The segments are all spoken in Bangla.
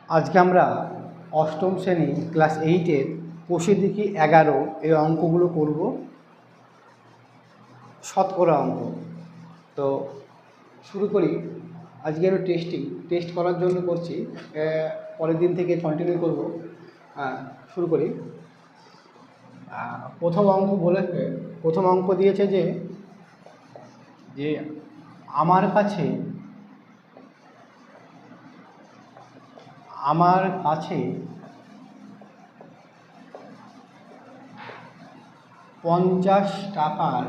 আজকে আমরা অষ্টম শ্রেণী ক্লাস 8-এর কোষে দেখি 11 এই অঙ্কগুলো করব, শতকরা অঙ্ক। তো শুরু করি। আজকে আমি টেস্ট করার জন্য করছি, পরের দিন থেকে কন্টিনিউ করব। শুরু করি। প্রথম অঙ্ক দিয়েছে যে আমার কাছে 50 টাকার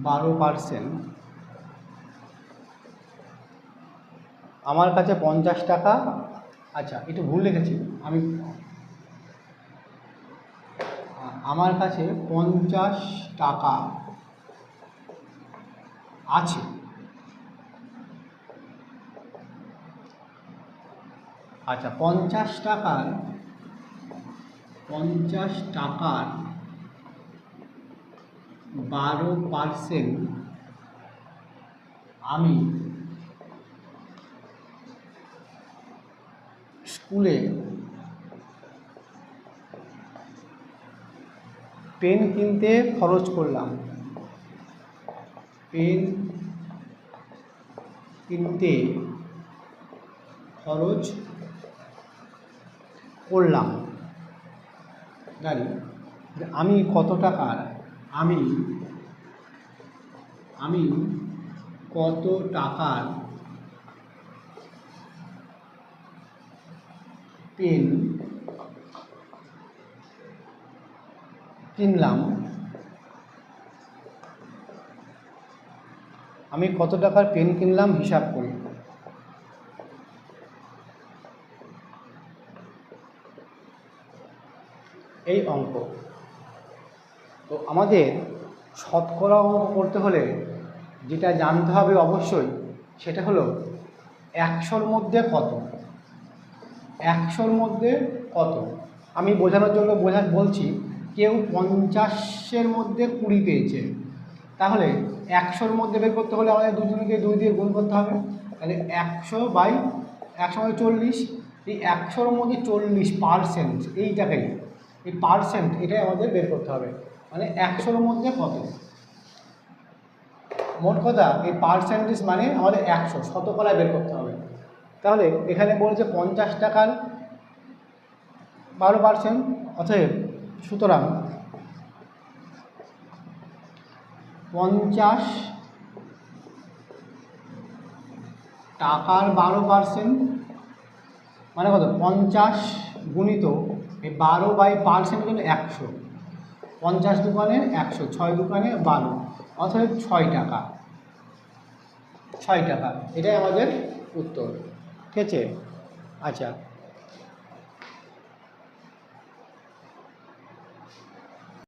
12%। আমার কাছে 50 টাকা, আচ্ছা একটু ভুল লিখেছি আমি। আমার কাছে 50 টাকা আছে। আচ্ছা 50 টাকার 12% আমি স্কুলে পেন কিনতে খরচ করলাম। পেন কিনতে খরচ করলাম। জানি আমি কত টাকার পেন কিনলাম। আমি কত টাকার পেন কিনলাম হিসাব করি। এই অঙ্ক। তো আমাদের শতকরা অঙ্ক করতে হলে যেটা জানতে হবে অবশ্যই, সেটা হলো 100-র মধ্যে কত। 100-র মধ্যে কত আমি বোঝানোর জন্য বলছি। কেউ 50-এর মধ্যে 20 পেয়েছে, তাহলে 100-র মধ্যে বের করতে হলে আমাদের দুজনকে 2 দিয়ে গুণ করতে হবে। তাহলে 100/140। এই 100-র মধ্যে 40%, এইটাকেই এই পার্সেন্ট, এটাই আমাদের বের করতে হবে। মানে 100-র মধ্যে কত। মোট কথা এই পার্সেন্টেজ মানে আমাদের 100 শতকরায় বের করতে হবে। তাহলে এখানে বলছে 50 টাকার 12%। অতএব সুতরাং 50 টাকার 12% মানে কত? 50 গুণিত এই 12/% জন্য 100। 50 দোকানে 100, 6 দোকানে 12, অতএব 6 টাকা। এটাই আমাদের উত্তর। ঠিক আছে? আচ্ছা।